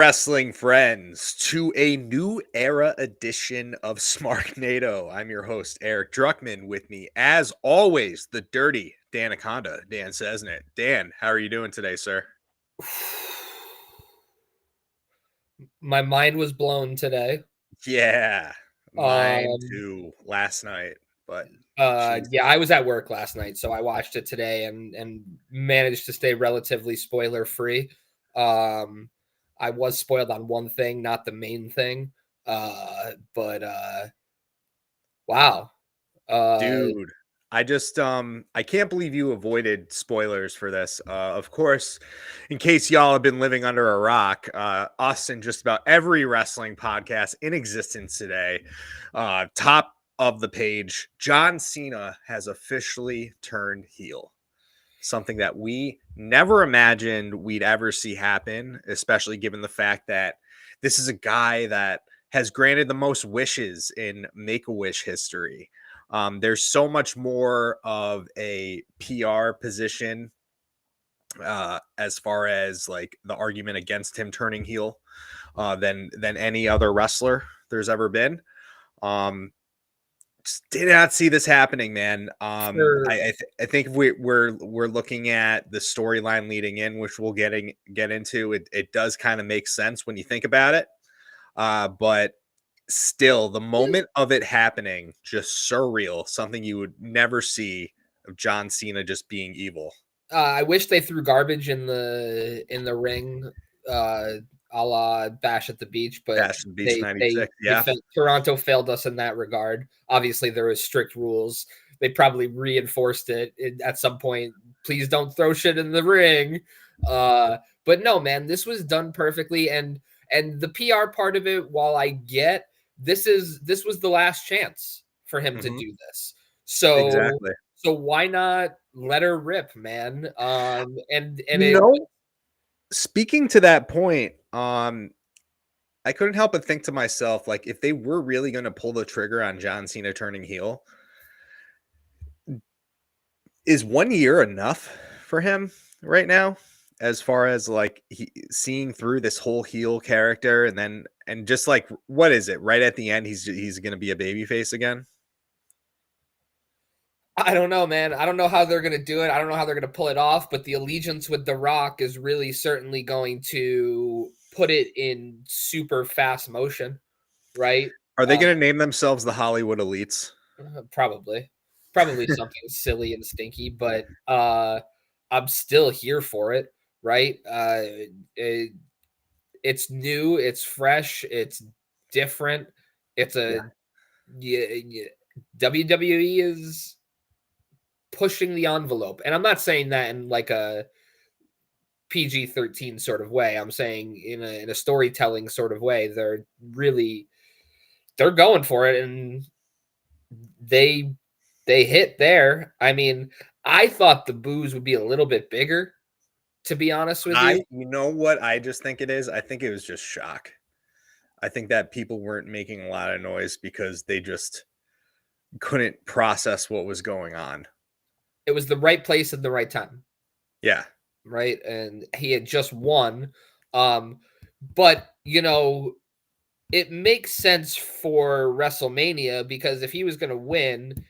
Wrestling friends to a new era edition of Smarknado. I'm your host, Eric Druckman. With me, as always, the dirty Dan Aconda, Dan Sesnett. Dan, how are you doing today, sir? My mind was blown today. Yeah, mine Um, too, last night, but yeah, Jesus. I was at work last night, so I watched it today and managed to stay relatively spoiler free. Um, I was spoiled on one thing, not the main thing. But wow. Uh, Dude, I can't believe you avoided spoilers for this. Of course, in case y'all have been living under a rock, us and just about every wrestling podcast in existence today, top of the page, John Cena has officially turned heel. Something that we never imagined we'd ever see happen, especially given the fact that this is a guy that has granted the most wishes in Make-A-Wish history. There's so much more of a PR position as far as like the argument against him turning heel than any other wrestler there's ever been. Um, just did not see this happening, man. for I think if we're looking at the storyline leading in, which we'll get into. It does kind of make sense when you think about it. But still, the moment of it happening, just surreal, something you would never see of John Cena just being evil. I wish they threw garbage in the ring, uh, a la Bash at the Beach, but Passion Beach they '96, yeah. Toronto failed us in that regard. Obviously, there was strict rules. They probably reinforced it at some point. Please don't throw shit in the ring. But no, man, this was done perfectly, and the PR part of it, while I get this was the last chance for him to Hmm. do this. So Exactly. so why not let her rip, man? And You it know, speaking to that point, I couldn't help but think to myself, like, if they were really going to pull the trigger on John Cena turning heel, is 1 year enough for him right now? As far as like seeing through this whole heel character, and just like what is it? Right at the end, he's going to be a babyface again. I don't know, man. I don't know how they're gonna do it. I don't know how they're gonna pull it off, but the allegiance with The Rock is really certainly going to put it in super fast motion, right? Are they Uh, going to name themselves the Hollywood Elites? probably something silly and stinky, but I'm still here for it, right? It, it's new, it's fresh, it's different. It's Yeah, a yeah, yeah, WWE is pushing the envelope. And I'm not saying that in like a PG-13 sort of way. I'm saying in a storytelling sort of way. They're going for it, and they they hit there. I mean, I thought the booze would be a little bit bigger, to be honest with you. you know what I just think it is? I think it was just shock. I think that people weren't making a lot of noise because they just couldn't process what was going on. It was the right place at the right time, Yeah. right? And he had just won. Um, but it makes sense for WrestleMania because if he was going to win,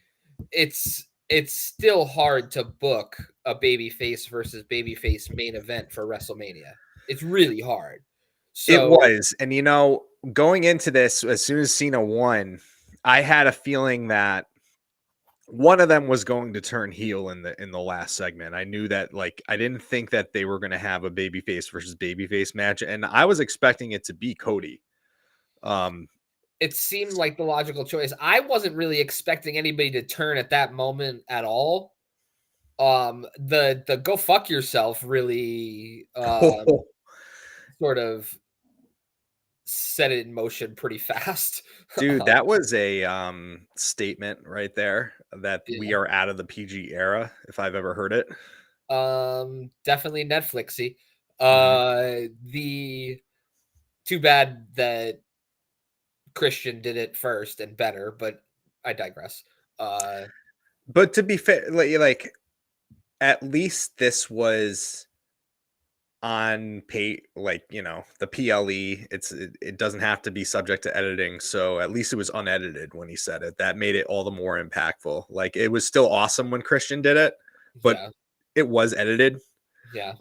it's still hard to book a babyface versus babyface main event for WrestleMania. It's really hard. It So was. And going into this, as soon as Cena won, I had a feeling that one of them was going to turn heel in the last segment. I knew that, like, I didn't think that they were going to have a babyface versus babyface match, and I was expecting it to be Cody. Um it seemed like the logical choice. I wasn't really expecting anybody to turn at that moment at all. The go fuck yourself really sort of set it in motion pretty fast. dude, that was a statement right there that we Yeah. are out of the PG era, if I've ever heard it. Definitely Netflixy. Mhm. The too bad that Christian did it first and better, but I digress. Uh, But to be fair, like at least this was on pay, like, the PLE. It doesn't have to be subject to editing, so at least it was unedited when he said it. That made it all the more impactful. Like, it was still awesome when Christian did it, but Yeah, it was edited. yeah.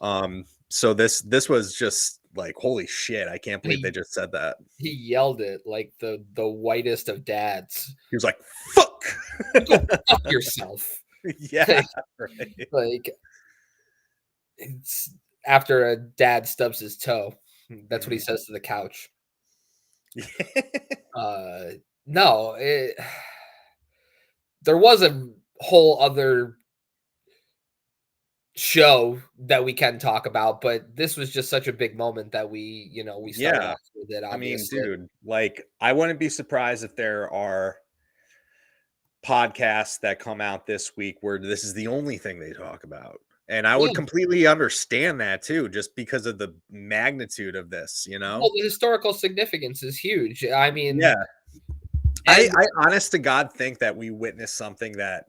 So this was just like, holy shit, I can't And believe they just said that. he yelled it like the whitest of dads. He was like, fuck. Go fuck yourself. Yeah, Like, right. like it's after a dad stubs his toe. That's what he Mhm. says to the couch. Uh no, there was a whole other show that we can talk about, but this was just such a big moment that we started Yeah. off with it, I mean, obviously. dude, like, I wouldn't be surprised if there are podcasts that come out this week where this is the only thing they talk about. And I would Yeah. completely understand that too, just because of the magnitude of this, you Well, know? the historical significance is huge. I mean, Yeah. I, and I honest to God think that we witnessed something that,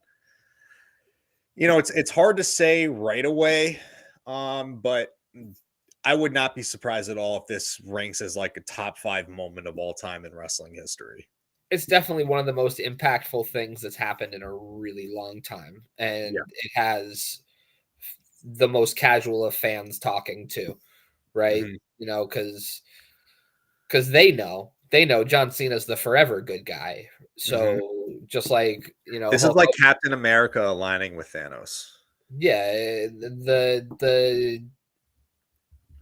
it's hard to say right away. But I would not be surprised at all if this ranks as like a top 5 moment of all time in wrestling history. it's definitely one of the most impactful things that's happened in a really long time, Yeah. and it has the most casual of fans talking to, right? Mhm. Because they know John Cena's the forever good guy. Mhm. So just like This is Hulk like Hogan, Captain America aligning with Thanos. yeah,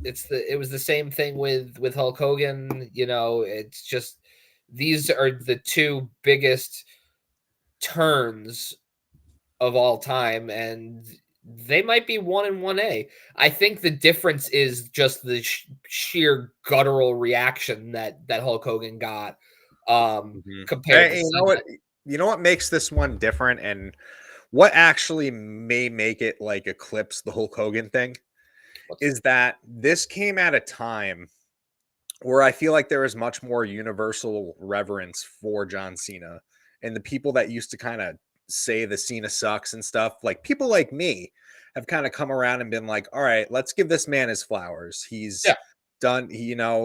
it was the same thing with Hulk Hogan. It's just these are the two biggest turns of all time, and they might be 1 and 1A. I think the difference is just the sheer guttural reaction that Hulk Hogan got, Mhm. compared to And Cena. you know what makes this one different, and what actually may make it like eclipse the Hulk Hogan thing What's is that this came at a time where I feel like there is much more universal reverence for John Cena, and the people that used to kind of say the Cena sucks and stuff, like people like me have kind of come around and been like, all right, let's give this man his flowers. He's Yeah, done,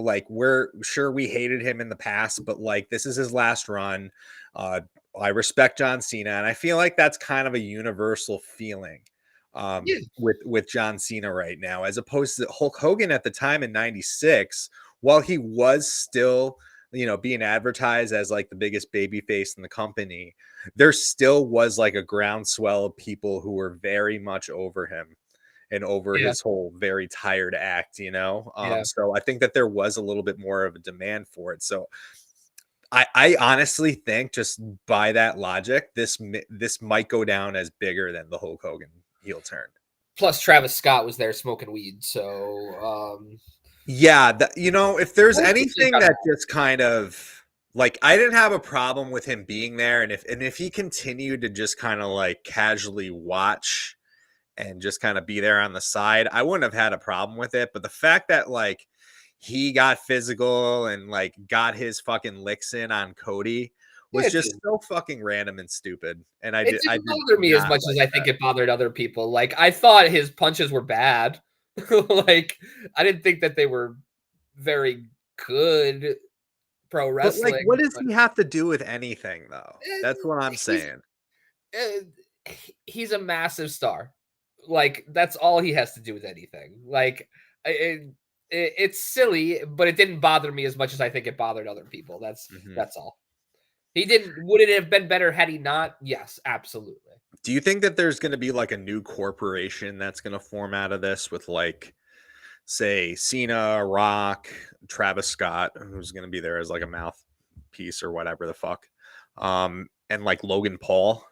like, we're sure we hated him in the past, but like, this is his last run. Uh, I respect John Cena, and I feel like that's kind of a universal feeling yeah, with John Cena right now, as opposed to Hulk Hogan at the time in '96. While he was still, being advertised as like the biggest baby face in the company, there still was like a groundswell of people who were very much over him and over yeah, his whole very tired act. yeah. So I think that there was a little bit more of a demand for it. So I honestly think, just by that logic, this might go down as bigger than the Hulk Hogan heel turn. Plus, Travis Scott was there smoking weed, so Yeah, if there's most people think anything on that that. just kind of, like, I didn't have a problem with him being there, and if he continued to just kind of like casually watch and just kind of be there on the side, I wouldn't have had a problem with it. But the fact that like he got physical and like got his fucking licks in on Cody Yeah, was just so fucking random and stupid, and it I didn't did bother me as not much as like I think that. it bothered other people. Like, I thought his punches were bad. Like, I didn't think that they were very good pro But like, wrestling, what does but he have to do with anything, though? eh, That's what I'm he's saying. he's a massive star. Like, that's all he has to do with anything. Like, it's silly, but it didn't bother me as much as I think it bothered other people. Mhm. That's all. He didn't. Would it have been better had he not? Yes, absolutely. Do you think that there's going to be like a new corporation that's going to form out of this, with like, say, Cena, Rock, Travis Scott, who's going to be there as like a mouthpiece or whatever the fuck, and like Logan Paul,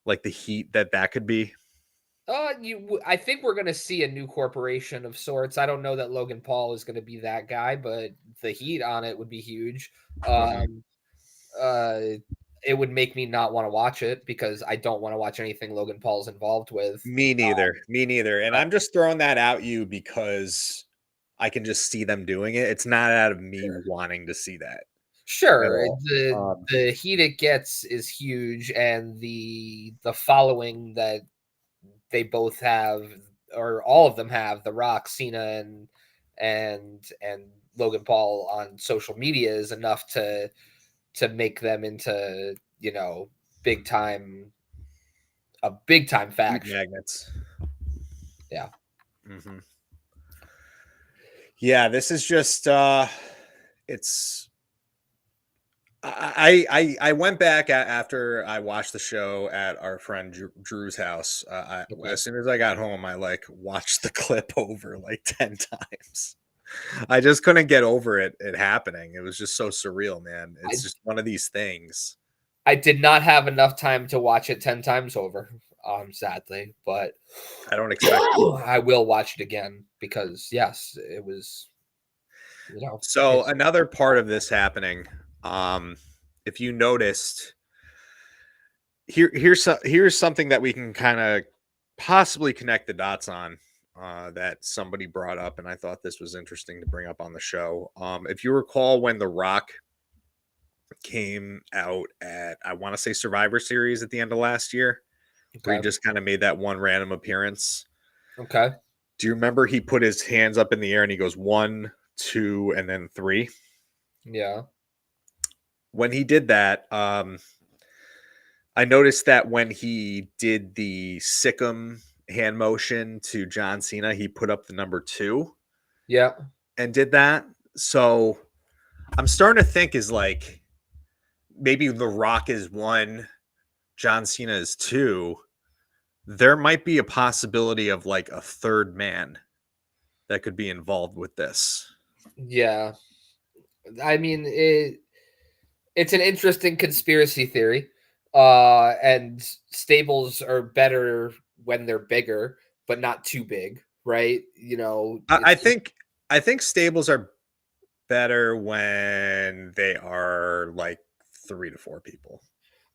like the heat that could be. I think we're gonna see a new corporation of sorts. I don't know that Logan Paul is gonna be that guy, but the heat on it would be huge. Mhm. Um, uh, it would make me not want to watch it because I don't want to watch anything Logan Paul's involved with. Me neither. Me neither. And Uh, I'm just throwing that out you because I can just see them doing it. It's not out of me sure, wanting to see that at sure. all. The heat it gets is huge, and the following that they both have or all of them have, The Rock, Cena, and Logan Paul on social media is enough to make them into, big time a big time Heat faction. magnets. Yeah. Mm-hmm. Yeah, this is just it's I went back after I watched the show at our friend Drew's house. Okay. As soon as I got home, I like watched the clip over like 10 times. I just couldn't get over it happening. It was just so surreal, man. It's I just one of these things. I did not have enough time to watch it 10 times over, sadly, but I don't expect you. I will watch it again because yes, it was, So it's another part of this happening, um, if you noticed, here's something that we can kind of possibly connect the dots on, that somebody brought up, and I thought this was interesting to bring up on the show. If you recall, when The Rock came out at, I want to say, Survivor Series at the end of last year, where he okay. just kind of made that one random appearance. Okay. Do you remember he put his hands up in the air and he goes 1, 2, and then 3? Yeah. When he did that, I noticed that when he did the Sikkim hand motion to John Cena, he put up the number 2 Yeah. and did that. So I'm starting to think is like maybe The Rock is 1, John Cena is 2. There might be a possibility of like a third man that could be involved with this. Yeah. I mean, it's an interesting conspiracy theory. And stables are better when they're bigger, but not too big, right? I, I It's think I think stables are better when they are like 3 to 4 people,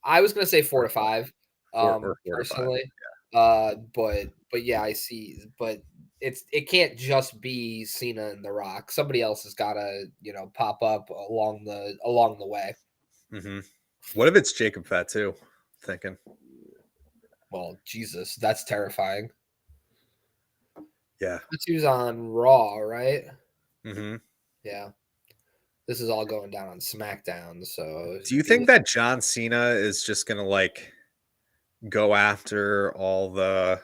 I was gonna say four or to five, 4 to 5. personally. But yeah, I see. But it can't just be Cena and The Rock. Somebody else has gotta, pop up along the way. Hmm. What if it's Jacob Fatu? Thinking, Well, Jesus, that's terrifying. yeah. That's who's on Raw, right? Hmm. Yeah. This is all going down on SmackDown, so Do you be think that John Cena is just gonna like go after all the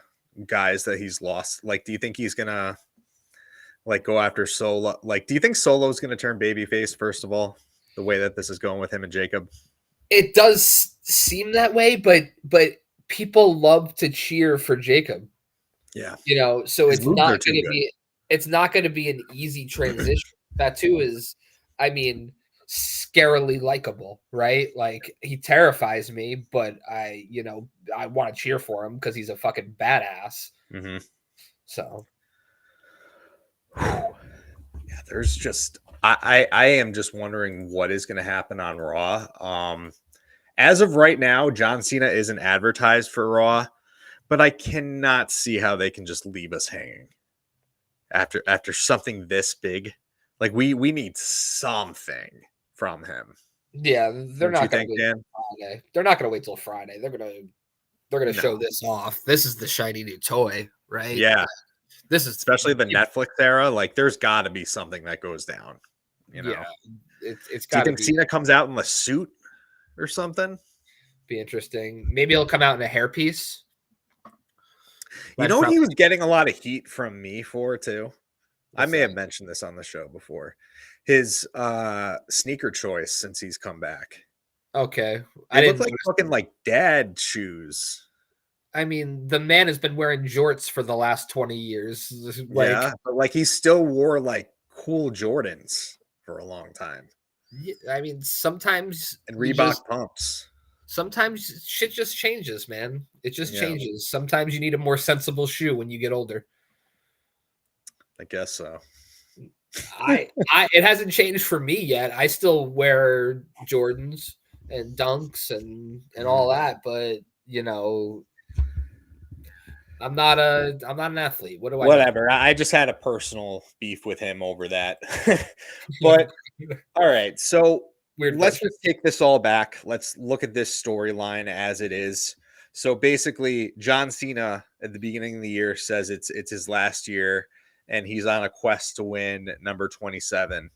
guys that he's lost? Like, do you think he's gonna like go after Solo? Like, do you think Solo's gonna turn babyface first of all? The way that this is going with him and Jacob. it does seem that way, but people love to cheer for Jacob. Yeah, So his moves are too good. it's not gonna be an easy transition. Fatu is, I mean, scarily likable, right? Like he terrifies me, but I want to cheer for him because he's a fucking badass. Hmm. So Yeah, there's just I am just wondering what is going to happen on Raw. As of right now, John Cena isn't advertised for Raw, but I cannot see how they can just leave us hanging after something this big. Like we need something from him. yeah, they're Don't you not gonna think, wait Dan? till Friday. They're not gonna wait till Friday. They're gonna No. show this off. This is the shiny new toy, right? Yeah, This is especially the Netflix era. Like, there's got to be something that goes down. You yeah, know? it's Do you got to think Cena comes out in the suit or something? be interesting. Maybe he'll come out in a hairpiece. You That's know what probably he was getting a lot of heat from me for too? I what's may that? have mentioned this on the show before. His sneaker choice since he's come back. Okay, I They look didn't like notice. fucking like dad shoes. I mean, the man has been wearing jorts for the last 20 years. Like, Yeah, but like he still wore like cool Jordans for a long time I mean, sometimes and you just Reebok pumps. sometimes shit just changes, man. It just Yeah, changes. Sometimes you need a more sensible shoe when you get older. I guess so. I it hasn't changed for me yet. I still wear Jordans and Dunks and Mhm. all that, but I'm not an athlete. What do I know? Whatever. I just had a personal beef with him over that. But all right, so Weird let's friendship. just take this all back. Let's look at this storyline as it is. So basically, John Cena at the beginning of the year says it's his last year, and he's on a quest to win number 27.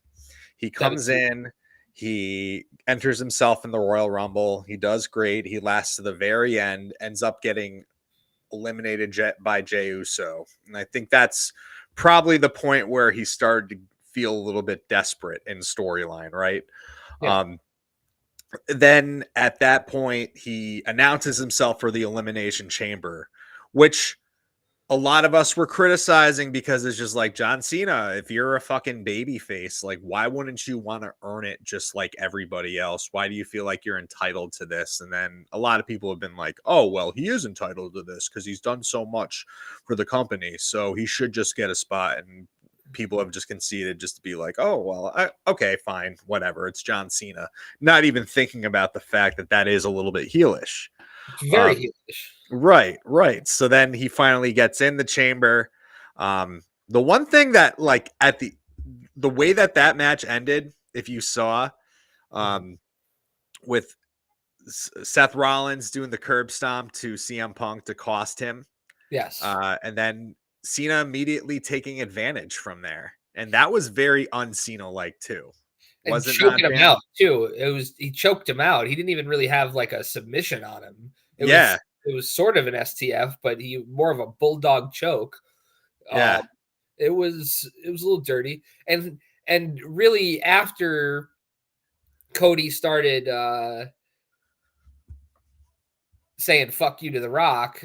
He comes 17. in, he enters himself in the Royal Rumble. He does great. He lasts to the very end, ends up getting eliminated by Jey Uso. And I think that's probably the point where he started to feel a little bit desperate in storyline, right? Yeah. Then at that point, he announces himself for the Elimination Chamber, which a lot of us were criticizing because it's just like, John Cena, if you're a fucking baby face, like, why wouldn't you want to earn it just like everybody else? Why do you feel like you're entitled to this? And then a lot of people have been like, oh, well, he is entitled to this because he's done so much for the company, so he should just get a spot. And people have just conceded just to be like, oh, well, okay, fine, whatever. It's John Cena. Not even thinking about the fact that that is a little bit heelish. It's very Um, heelish. Right. So then he finally gets in the chamber. The one thing that, like, at the way that match ended, if you saw, um, with Seth Rollins doing the curb stomp to CM Punk to cost him, Yes. and then Cena immediately taking advantage from there, and that was very un-Cena like too. And Was it not, choking him Dan? out too. He choked him out. He didn't even really have like a submission on him. Yeah, It was sort of an STF, but he more of a bulldog choke. yeah, It was a little dirty. And really after Cody started saying fuck you to The Rock,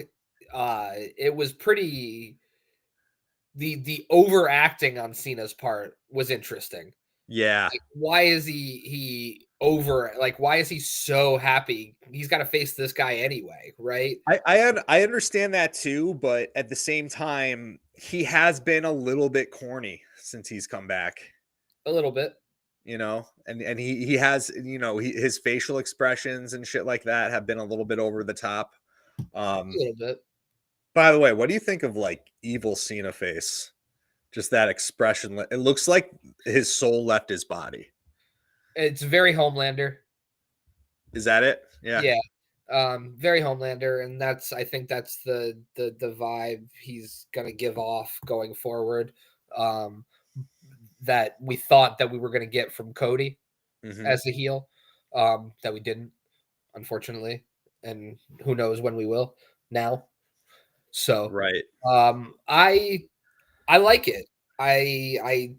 it was pretty the overacting on Cena's part was interesting. yeah. Like, why is he over, like, why is he so happy? He's got to face this guy anyway, right? I understand that too, but at the same time, he has been a little bit corny since he's come back, A little bit. and he has, his facial expressions and shit like that have been a little bit over the top. A little bit. By the way, what do you think of like evil Cena face? Just that expression. It looks like his soul left his body. It's very Homelander. Is that it? Yeah. Yeah. Very Homelander, and I think that's the vibe he's gonna give off going forward. Um, that we thought that we were gonna get from Cody Mm-hmm. as a heel, that we didn't, unfortunately, and who knows when we will now. So, Right. I like it. I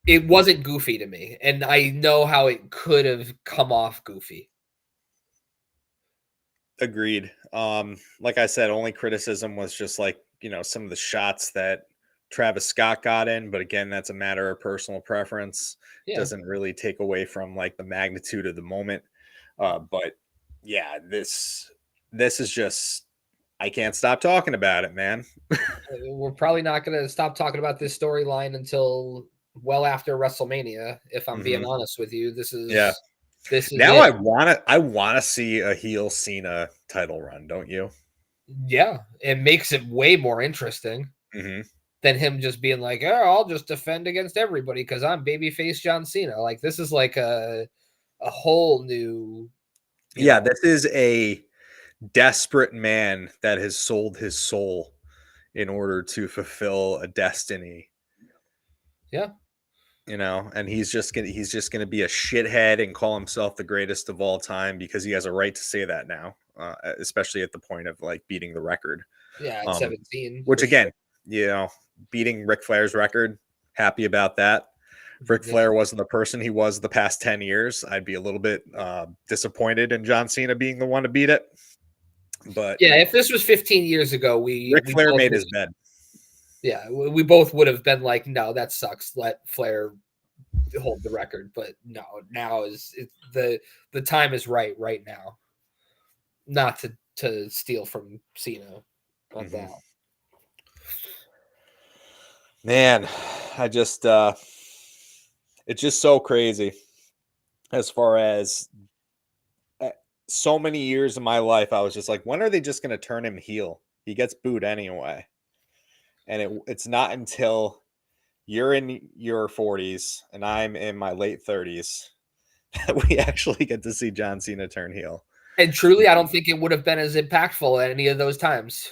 it wasn't goofy to me, and I know how it could have come off goofy. Agreed. Like I said, only criticism was just like, some of the shots that Travis Scott got in, but again, that's a matter of personal preference. Yeah. Doesn't really take away from like the magnitude of the moment. But yeah, this is just, I can't stop talking about it, man. We're probably not going to stop talking about this storyline until well after WrestleMania, if I'm being Mm-hmm. honest with you. Yeah. This is Now it. I wanna see a heel Cena title run, don't you? Yeah, it makes it way more interesting Mm-hmm. than him just being like, "Oh, I'll just defend against everybody because I'm babyface John Cena." Like, this is like a whole new, you Yeah, know, this is a desperate man that has sold his soul in order to fulfill a destiny, yeah, and he's just gonna be a shithead and call himself the greatest of all time because he has a right to say that now, especially at the point of like beating the record. yeah, at Um, 17 which for sure. again, beating Ric Flair's record, happy about that. If Ric Yeah. Flair wasn't the person he was the past 10 years, I'd be a little bit disappointed in John Cena being the one to beat it. But Yeah, if this was 15 years ago, Ric we Flair both made would, his bed. yeah, we both would have been like, no, that sucks. Let Flair hold the record. But no, now the time is right now, not to steal from Cena on Mm-hmm. that. Man, I just it's just so crazy as far as so many years of my life. I was just like, when are they just going to turn him heel? He gets booed anyway. And it's not until you're in your 40s and I'm in my late 30s that we actually get to see John Cena turn heel. And truly, I don't think it would have been as impactful at any of those times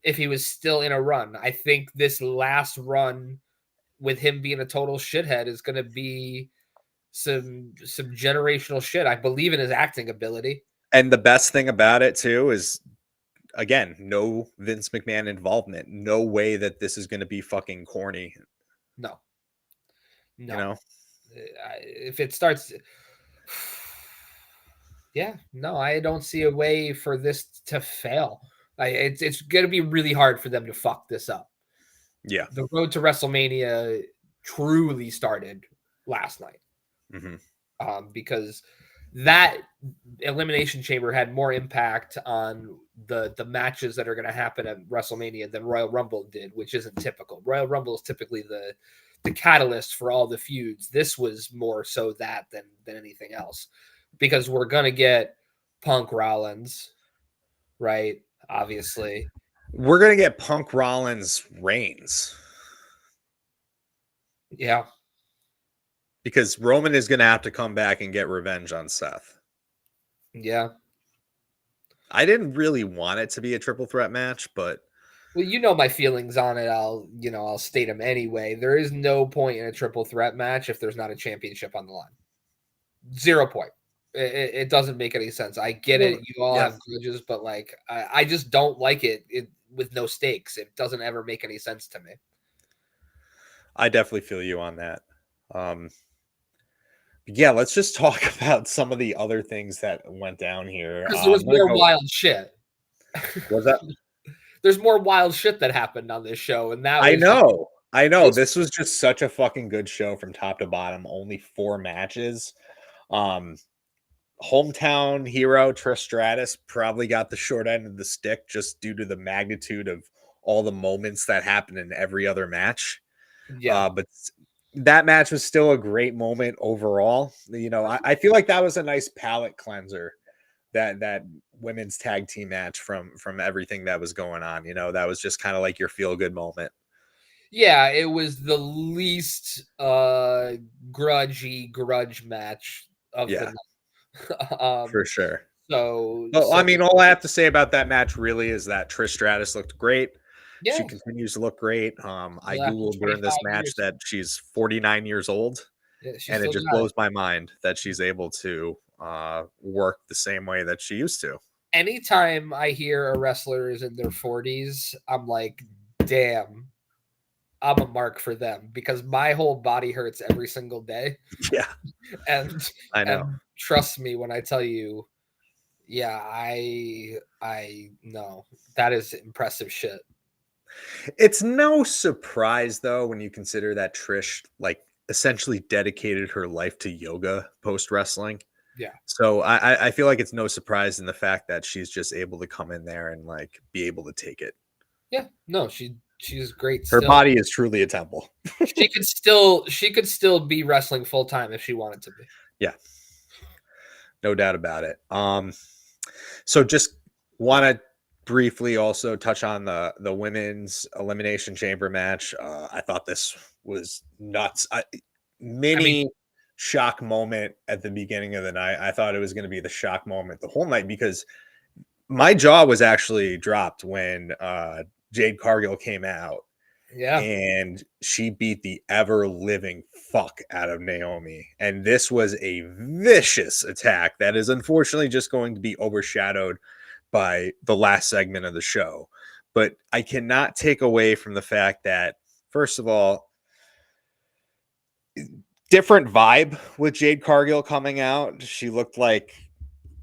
if he was still in a run. I think this last run with him being a total shithead is going to be some generational shit. I believe in his acting ability. And the best thing about it too is, again, no Vince McMahon involvement. No way that this is going to be fucking corny. No, You no. know, If it starts, yeah, no, I don't see a way for this to fail. It's going to be really hard for them to fuck this up. yeah. The road to WrestleMania truly started last night. Mm-hmm. Because that Elimination Chamber had more impact on the matches that are going to happen at WrestleMania than Royal Rumble did, which isn't typical. Royal Rumble is typically the catalyst for all the feuds. This was more so that than anything else, because we're going to get Punk Rollins, right? Obviously, We're going to get Punk Rollins Reigns. yeah. Because Roman is going to have to come back and get revenge on Seth. Yeah. I didn't really want it to be a triple threat match, but well, you know my feelings on it. I'll state them anyway. There is no point in a triple threat match if there's not a championship on the line. 0 point. It doesn't make any sense. I get it. You all have grudges, but like I just don't like it with no stakes. It doesn't ever make any sense to me. I definitely feel you on that. Yeah, let's just talk about some of the other things that went down here. Because there was more wild shit. Was that? There's more wild shit that happened on this show, and that was I know. This was just such a fucking good show from top to bottom. Only 4 matches. Hometown hero Trish Stratus probably got the short end of the stick just due to the magnitude of all the moments that happened in every other match. Yeah. But that match was still a great moment overall. You know, I feel like that was a nice palate cleanser, that women's tag team match from everything that was going on. You know, that was just kind of like your feel good moment. Yeah, it was the least grudge match of the night. For sure. So I mean, all I have to say about that match really is that Trish Stratus looked great. Yeah. She continues to look great. I Googled during this match that she's 49 years old. Yeah, and it just blows my mind that she's able to work the same way that she used to. Anytime I hear a wrestler is in their 40s, I'm like, damn, I'm a mark for them, because my whole body hurts every single day. Yeah. And I know. And trust me when I tell you, yeah, I know that is impressive shit. It's no surprise though when you consider that Trish like essentially dedicated her life to yoga post wrestling. Yeah. So I feel like it's no surprise in the fact that she's just able to come in there and like be able to take it. Yeah. No, she's great. Her body is truly a temple. she could still be wrestling full time if she wanted to be. Yeah. No doubt about it. So just want to briefly also touch on the women's elimination chamber match. I thought this was nuts. Shock moment at the beginning of the night. I thought it was going to be the shock moment the whole night, because my jaw was actually dropped when Jade Cargill came out. Yeah. And she beat the ever living fuck out of Naomi. And this was a vicious attack that is unfortunately just going to be overshadowed by the last segment of the show. But I cannot take away from the fact that, first of all, different vibe with Jade Cargill coming out. She looked like,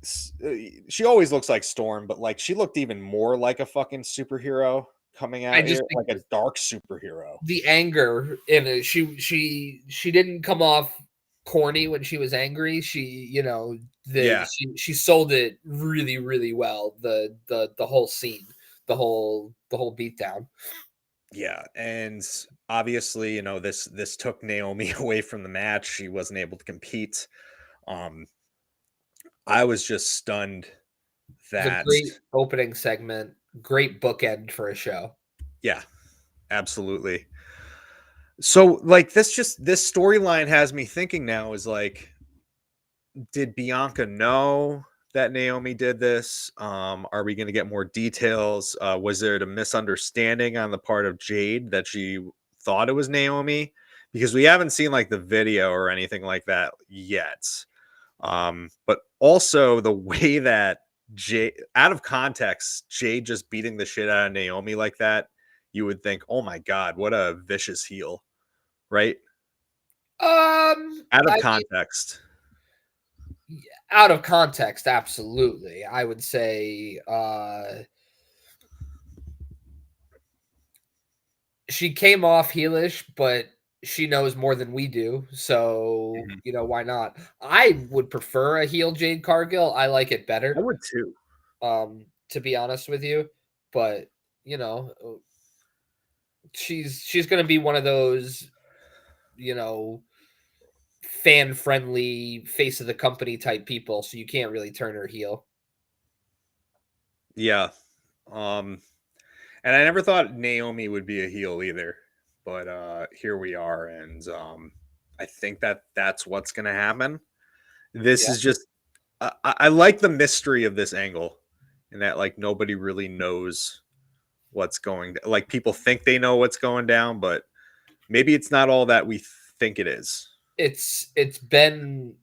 she always looks like Storm, but like she looked even more like a fucking superhero coming out here, like a dark superhero. The anger in it, she didn't come off corny when she was angry. She, she sold it really, really well. The whole scene, the whole beatdown. Yeah, and obviously, this took Naomi away from the match. She wasn't able to compete. I was just stunned that it's a great opening segment, great bookend for a show. Yeah, absolutely. So, like, this storyline has me thinking now is like, did Bianca know that Naomi did this? Are we going to get more details? Was there a misunderstanding on the part of Jade that she thought it was Naomi? Because we haven't seen like the video or anything like that yet. But also the way that Jade, out of context, Jade just beating the shit out of Naomi like that, you would think, oh my God, what a vicious heel, right? Out of I mean, context. out of context, absolutely. I would say she came off heelish, but she knows more than we do. So, Mhm. why not? I would prefer a heel Jade Cargill. I like it I better, would too. to be honest with you. But, she's gonna be one of those, you know, fan friendly face of the company type people, so you can't really turn her heel. Yeah. Um, and I never thought Naomi would be a heel either, but here we are, and I think that that's what's going to happen. This Yeah. is just I like the mystery of this angle, and that like nobody really knows what's going. Like people think they know what's going down, but maybe it's not all that we think it is. It's been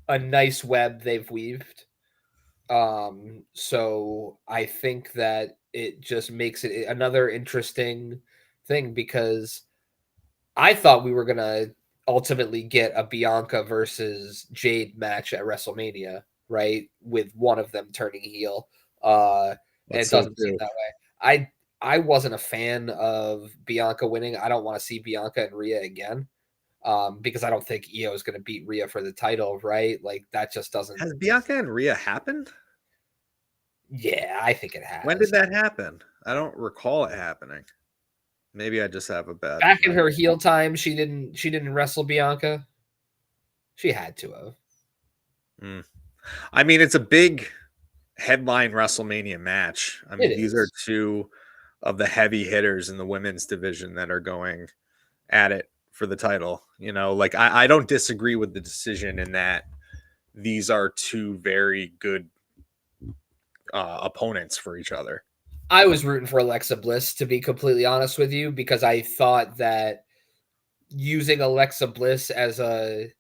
a nice web they've weaved. So I think that it just makes it another interesting thing because I thought we were gonna ultimately get a Bianca versus Jade match at WrestleMania, right? With one of them turning heel. And That's it so doesn't seem too. that way. I wasn't a fan of Bianca winning. I don't want to see Bianca and Rhea again. Because I don't think Io is going to beat Rhea for the title, right? Like that just doesn't. Has Bianca and Rhea happened? Yeah, I think it When has. did that happen? I don't recall it happening. Maybe I just have a bad Back in her memory. heel time, she didn't wrestle Bianca. She had to have. Mm. I mean, it's a big headline WrestleMania match. I It mean, these are is. two of the heavy hitters in the women's division that are going at it for the title. You know, like I don't disagree with the decision in that these are two very good opponents for each other. I was rooting for Alexa Bliss to be completely honest with you because I thought that using Alexa Bliss as it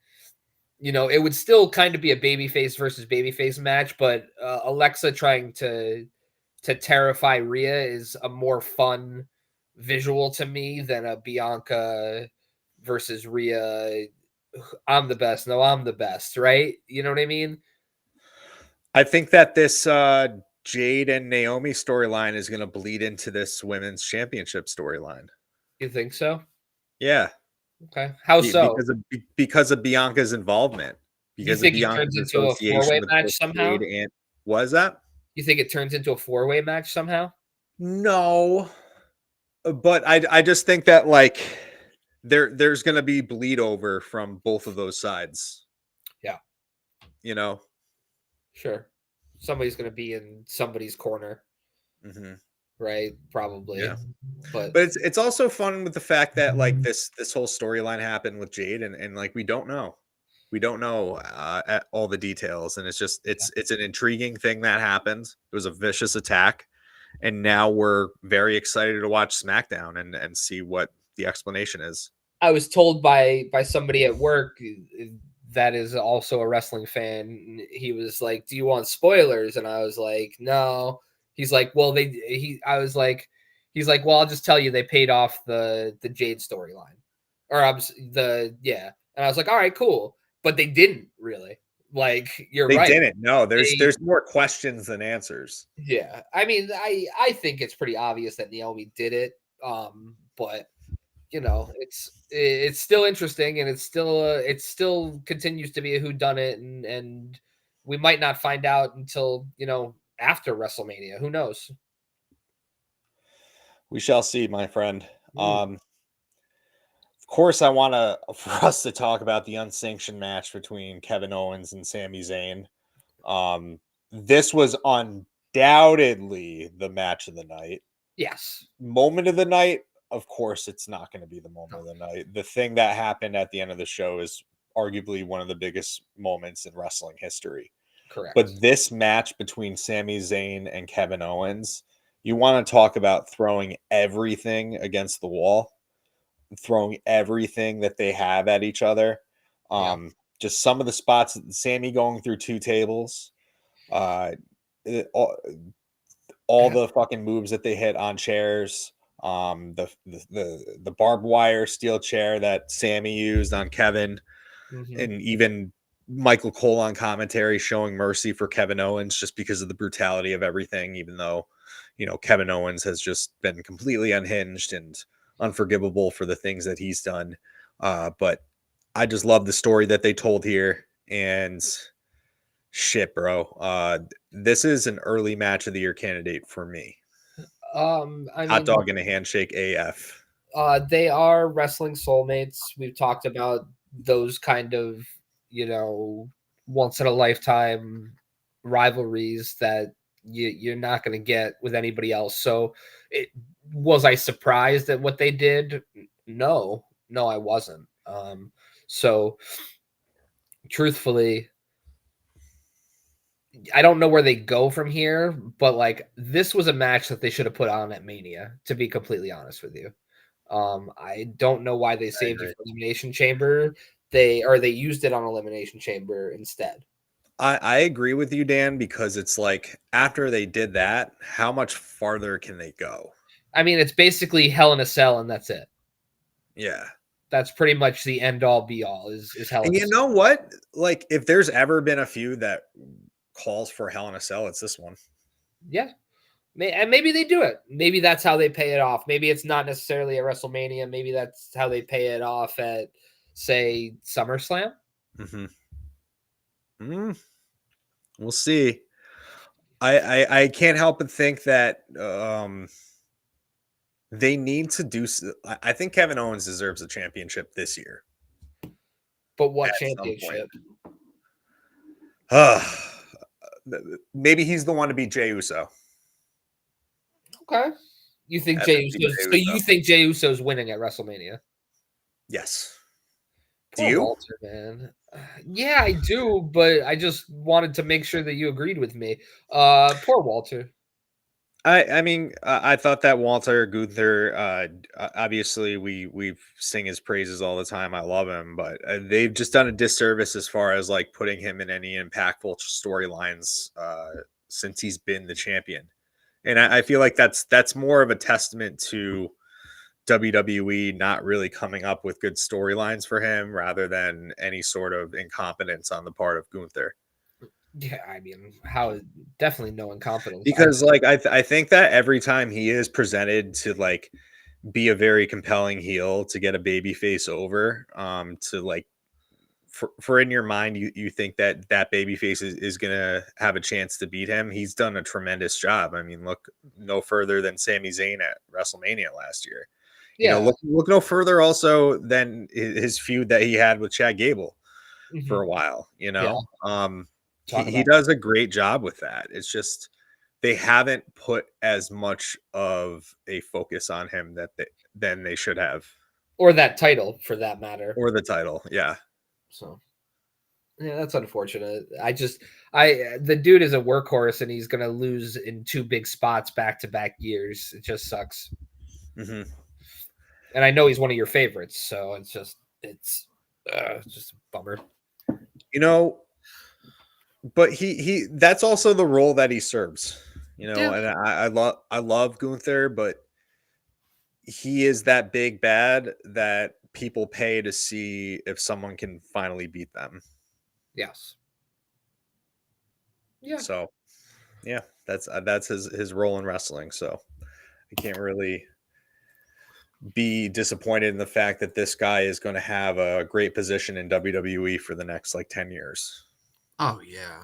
would still kind of be a babyface versus babyface match, but Alexa trying to terrify Rhea is a more fun visual to me than a Bianca versus Rhea. I'm the best. No, I'm the best. Right? You know what I mean? I think that this Jade and Naomi storyline is going to bleed into this women's championship storyline. You think so? Yeah, Okay. How so? because of Bianca's involvement, You because of think it turns Bianca's into a four association way with both match somehow? Jade and was that? You think it turns into a four-way match somehow? No, but I just think that like there's going to be bleed over from both of those sides. Yeah, You know. sure. Somebody's going to be in somebody's corner, Hmm. right? Yeah. Probably. But But it's also fun with the fact that like this whole storyline happened with Jade and like we don't know all the details and it's an intriguing thing that happened. It was a vicious attack, and now we're very excited to watch SmackDown and see what the explanation is. I was told by somebody at work that is also a wrestling fan. He was like, "Do you want spoilers?" And I was like, "No." He's like, "Well, they." I was like, "He's like, well, I'll just tell you they paid off the Jade storyline, or the yeah." And I was like, "All right, cool," but they didn't really. Like, you're They right. didn't. No, They there's more questions than answers. Yeah. I mean, I think it's pretty obvious that Naomi did it. But it's still interesting, and it still continues to be a who done it, and we might not find out until after WrestleMania. Who knows? We shall see, my friend. Mm, Of course, I want to for us to talk about the unsanctioned match between Kevin Owens and Sami Zayn. Um, this was undoubtedly the match of the night. yes. Moment of the night, of course, it's not going to be the moment of the night. The thing that happened at the end of the show is arguably one of the biggest moments in wrestling history. Correct. But this match between Sami Zayn and Kevin Owens, you want to talk about throwing everything against the wall, throwing everything that they have at each other. Yeah. Just some of the spots, Sammy going through 2 tables, uh, all the fucking moves that they hit on chairs, the barbed wire steel chair that Sammy used on Kevin, Mm-hmm. and even Michael Cole on commentary showing mercy for Kevin Owens just because of the brutality of everything, even though, Kevin Owens has just been completely unhinged and unforgivable for the things that he's done. But I just love the story that they told here. And shit, bro. This is an early match of the year candidate for me. I Hot mean, dog and a handshake AF. they are wrestling soulmates. We've talked about those kind of, once in a lifetime rivalries that you're not going to get with anybody else. So, was I surprised at what they did? No, no, I wasn't. So truthfully, I don't know where they go from here, but like this was a match that they should have put on at Mania, to be completely honest with you. I don't know why they I saved it agree. for Elimination Chamber. They used it on Elimination Chamber instead. I agree with you, Dan, because it's like after they did that, how much farther can they go? I mean, it's basically Hell in a Cell, and that's it. Yeah. That's pretty much the end all be all is Hell in And a you Cell. know what? Like, if there's ever been a feud that calls for Hell in a Cell, it's this one. Yeah. And maybe they do it. Maybe that's how they pay it off. Maybe it's not necessarily at WrestleMania. Maybe that's how they pay it off at, say, SummerSlam. Mm-hmm. We'll see. I can't help but think that they need to do. I think Kevin Owens deserves a championship this year But what at some point. championship? Maybe he's the one to beat Jey Uso. Okay. You think Have Jey him beat Uso? Jey So you Uso. think Jey Uso's winning at WrestleMania? Yes. Do Poor you? Walter, man. Yeah, I do, but I just wanted to make sure that you agreed with me. Poor Walter. I mean, I thought that Walter Gunther, obviously we sing his praises all the time. I love him, but they've just done a disservice as far as like putting him in any impactful storylines since he's been the champion. And I feel like that's more of a testament to WWE not really coming up with good storylines for him, rather than any sort of incompetence on the part of Gunther. Yeah, I mean, how definitely no incompetence. Because like I think that every time he is presented to like be a very compelling heel to get a baby face over, to like for in your mind you think that that baby face is gonna have a chance to beat him. He's done a tremendous job. I mean, look no further than Sami Zayn at WrestleMania last year. Yeah. Look no further also than his feud that he had with Chad Gable for Mhm. a while. Yeah. He, Talk he about does a great job with that. It's just they haven't put as much of a focus on him than they should have, or that title for that matter. or the title. Yeah. So yeah, that's unfortunate. The dude is a workhorse and he's gonna lose in two big spots back to back years. It just sucks. Hmm. And I know he's one of your favorites, so it's just a bummer. You know, but he that's also the role that he serves. Yeah. And I love Gunther, but he is that big bad that people pay to see if someone can finally beat them. Yes. Yeah. So yeah, that's his role in wrestling. So I can't really be disappointed in the fact that this guy is going to have a great position in WWE for the next like 10 years. Oh yeah.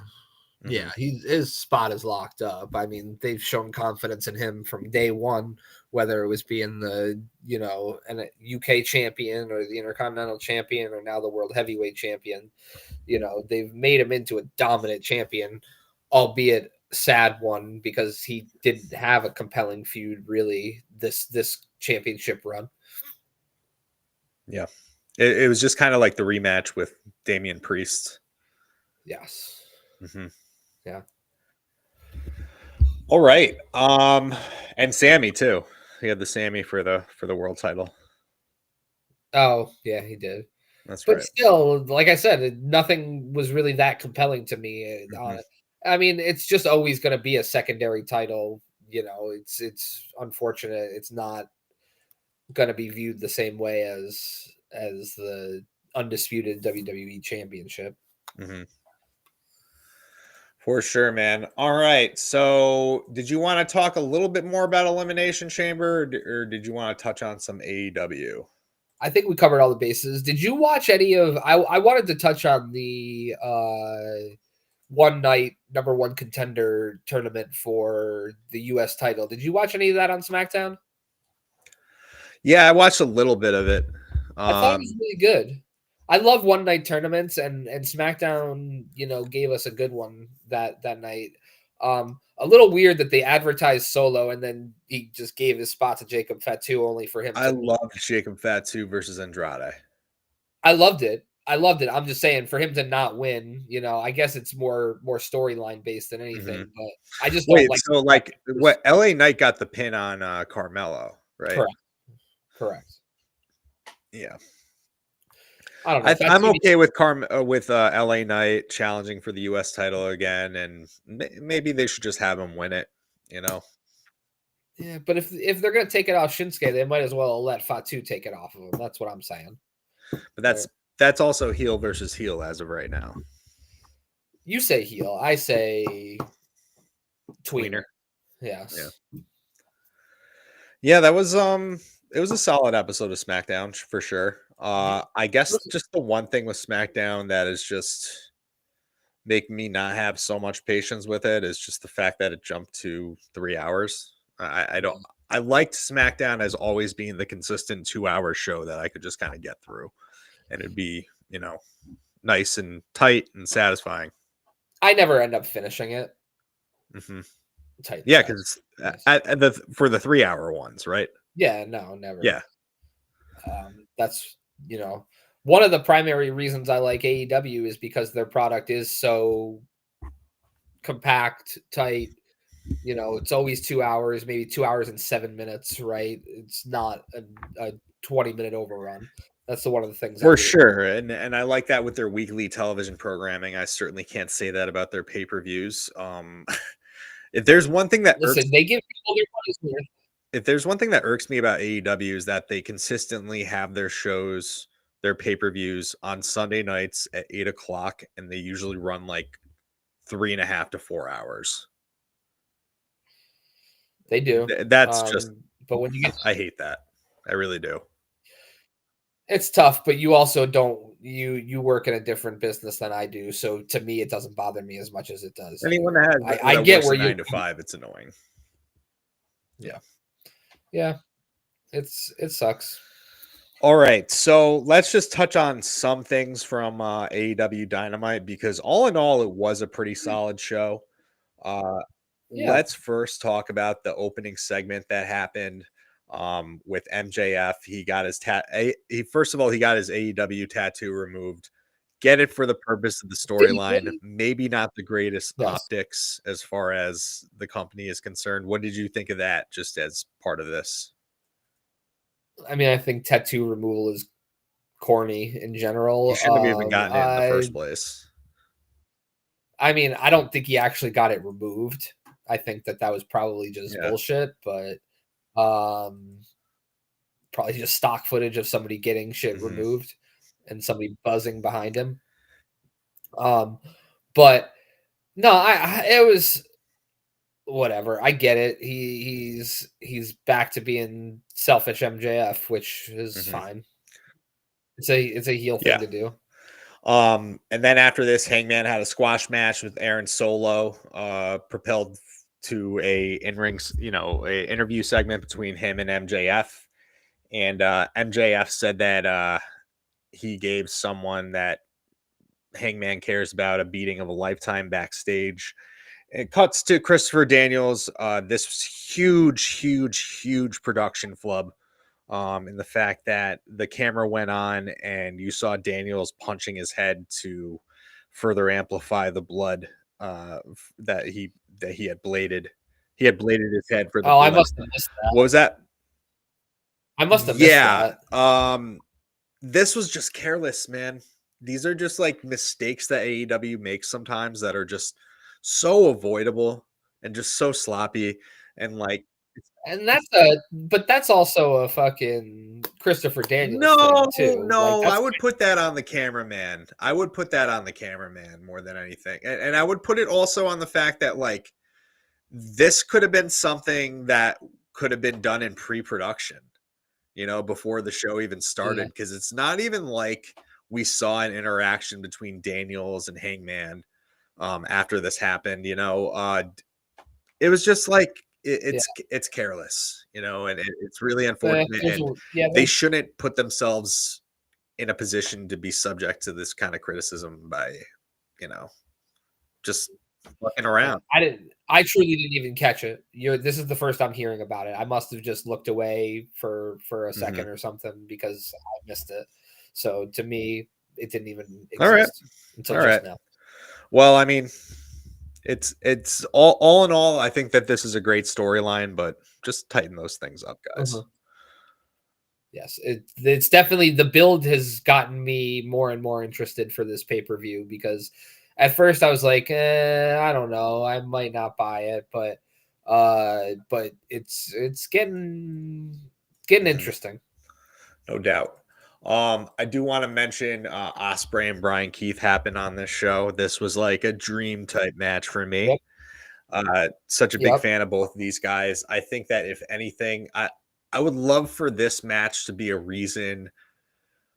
Hmm. Yeah, his spot is locked up. I mean, they've shown confidence in him from day one, whether it was being the an UK champion or the Intercontinental champion or now the World Heavyweight champion. They've made him into a dominant champion, albeit sad one because he didn't have a compelling feud really this championship run. Yeah. It was just kind of like the rematch with Damian Priest. Yes. Hmm. Yeah. All right. And Sammy too. He had the Sammy for the world title. Oh, yeah, he did. That's But right. still, like I said, nothing was really that compelling to me. Mm-hmm. I mean, it's just always going to be a secondary title. It's unfortunate. It's not going to be viewed the same way as the undisputed WWE Championship. Mm-hmm. For sure, man. All right. So, did you want to talk a little bit more about Elimination Chamber, or did you want to touch on some AEW? I think we covered all the bases. Did you watch any of? I wanted to touch on the one night number one contender tournament for the U.S. title. Did you watch any of that on SmackDown? Yeah, I watched a little bit of it. I thought it was really good. I love one night tournaments, and SmackDown, gave us a good one that night. A little weird that they advertised Solo and then he just gave his spot to Jacob Fatu only for him I to. loved Jacob Fatu versus Andrade. I loved it. I loved it. I'm just saying for him to not win, I guess it's more storyline based than Mm-hmm. anything. But I just don't Wait, like so like what? LA Knight got the pin on Carmelo, right? correct, correct. Yeah. I don't know. I'm Fatu okay with LA Knight challenging for the U.S. title again, and maybe they should just have him win it. You know, yeah, but if they're gonna take it off Shinsuke, they might as well let Fatu take it off of him. That's what I'm saying. but Right. that's also heel versus heel as of right now. You say heel, I say tweener. Tweener. Yeah. Yes. Yeah, that was it was a solid episode of SmackDown for sure. I guess just the one thing with SmackDown that is just making me not have so much patience with it is just the fact that it jumped to 3 hours. I don't. I liked SmackDown as always being the consistent 2 hour show that I could just kind of get through, and it'd be nice and tight and satisfying. I never end up finishing it. Hmm. Tight and Yeah, because satisfying. at the for the 3 hour ones, right? Yeah, no, never. Yeah. That's one of the primary reasons I like AEW is because their product is so compact, tight. It's always 2 hours, maybe 2 hours and 7 minutes, right? It's not a 20-minute overrun. That's one of the things I For really sure, and I like that with their weekly television programming. I certainly can't say that about their pay-per-views. If there's one thing that irks listen. They give people their money's worth. if there's one thing that irks me about AEW is that they consistently have their shows, their pay-per-views on Sunday nights at 8 o'clock, and they usually run like 3.5 to 4 hours. They do. That's just But when you get I hate that. I really do. it's tough, but you also don't you work in a different business than I do. So to me, it doesn't bother me as much as it does Anyone you. that I get works where a you 9 to 5, it's annoying. yeah. Yeah. It sucks. All right, so let's just touch on some things from AEW Dynamite because all in all, it was a pretty solid show. Uh, Yeah. let's first talk about the opening segment that happened with MJF. He got his he first of all he got his AEW tattoo removed. Get it for the purpose of the Did he storyline. really? Maybe not the greatest Yes. optics as far as the company is concerned. What did you think of that? Just as part of this, I mean, I think tattoo removal is corny in he general. shouldn't have even gotten it in the first place. I mean, I don't think he actually got it removed. I think that was probably just Yeah. bullshit, but um, probably just stock footage of somebody getting shit Hmm. removed and somebody buzzing behind him. Um, but no, it was whatever. I get it. He's back to being selfish MJF, which is Hmm. fine. It's a heel thing Yeah. to do. And then after this, Hangman had a squash match with Aaron Solo, propelled to a in-ring, a interview segment between him and MJF. And MJF said that he gave someone that Hangman cares about a beating of a lifetime backstage. It cuts to Christopher Daniels. This huge, huge, huge production flub. And the fact that the camera went on and you saw Daniels punching his head to further amplify the blood. that he had bladed. He had bladed his head for the Oh, I blood. must have missed that. What was that? I must have missed Yeah. that. This was just careless, man. These are just like mistakes that AEW makes sometimes that are just so avoidable and just so sloppy and like And but that's also a fucking Christopher Daniels no, thing too. Like no, I that's would put that on the cameraman. I would put that on the cameraman more than anything. And I would put it also on the fact that like this could have been something that could have been done in pre-production, before the show even yeah, started, because it's not even like we saw an interaction between Daniels and Hangman after this happened. It was just like yeah. it's careless, and it's really unfortunate, There's and yeah, they shouldn't put themselves in a position to be subject to this kind of criticism by, you know, just fucking yeah. around. I truly didn't even catch it. This is the first I'm hearing about it. I must have just looked away for a Hmm. second or something because I missed it. So to me, it didn't even All right, exist until all just right. now. Well, I mean, it's all in all, I think that this is a great storyline, but just tighten those things up, guys. Uh-huh. Yes, it's definitely the build has gotten me more and more interested for this pay-per-view because at first I was like, I don't know, I might not buy it, but it's getting Mhm. interesting. No doubt. I do want to mention Osprey and Brian Keith happened on this show. This was like a dream type match for me. Yep, Such a big yep. fan of both of these guys. I think that if anything, I would love for this match to be a reason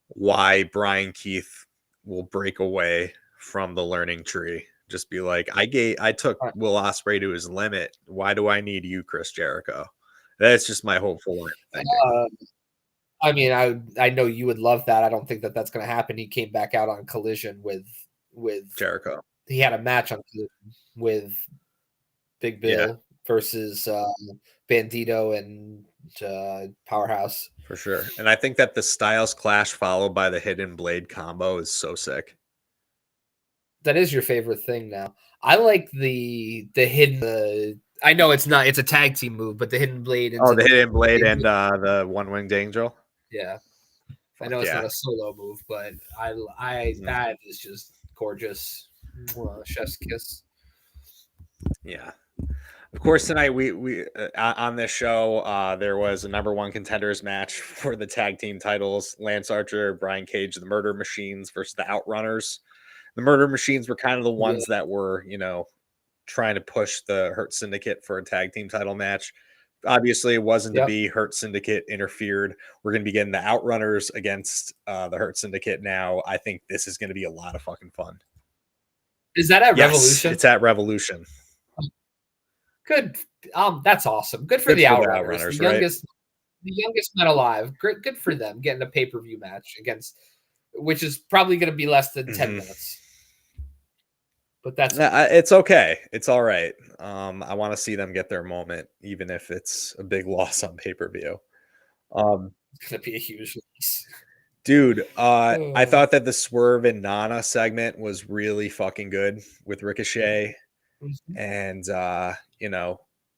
why Brian Keith will break away from the learning tree. Just be like, I took Uh, Will Osprey to his limit. Why do I need you, Chris Jericho? That's just my hopeful line of thinking. uh, I mean, I know you would love that. I don't think that that's going to happen. He came back out on Collision with Jericho. he had a match on Collision with Big Yeah, Bill versus Bandito and Powerhouse. for sure. And I think that the Styles Clash followed by the Hidden Blade combo is so sick. That is your favorite thing now. I like the hidden. I know it's a tag team move, but the hidden blade Oh, into the Hidden Blade and into the One Winged Angel. yeah. I Fuck know it's not yeah. a solo move, but I Mhm. that is just gorgeous. Chef's kiss. Yeah. Of course, tonight we on this show there was a number one contenders match for the tag team titles: Lance Archer, Brian Cage, the Murder Machines versus the Outrunners. The Murder Machines were kind of the Yeah. ones that were, trying to push the Hurt Syndicate for a tag team title match. Obviously, it wasn't to Yep. be. Hurt Syndicate interfered. We're going to be getting the Outrunners against the Hurt Syndicate now. I think this is going to be a lot of fucking fun. Is that at Yes, Revolution? it's at Revolution. Good. That's awesome. Good for Good the for the Outrunners, Outrunners, right? the youngest men alive. Great, good for them getting a pay per view match against, which is probably going to be less than 10 minutes. But that's It's okay. It's all right. I want to see them get their moment, even if it's a big loss on pay per view. going to be a huge loss. Dude, I Uh, thought that the Swerve and Nana segment was really fucking good with Ricochet. mhm. And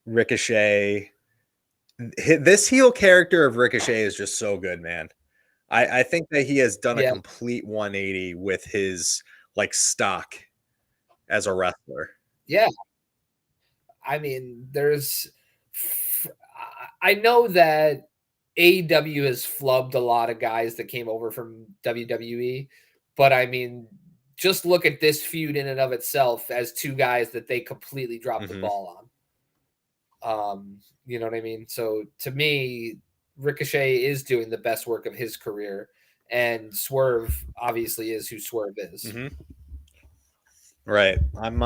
Ricochet, this heel character of Ricochet is just so good, man. I think that he has done a Yeah, complete 180 with his like stock as a wrestler. yeah. I mean, I know that AEW has flubbed a lot of guys that came over from WWE, but I mean, just look at this feud in and of itself as two guys that they completely dropped the Hmm. ball on. You know what I mean? So to me, Ricochet is doing the best work of his career, and Swerve obviously is who Swerve is. Hmm. Right. I'm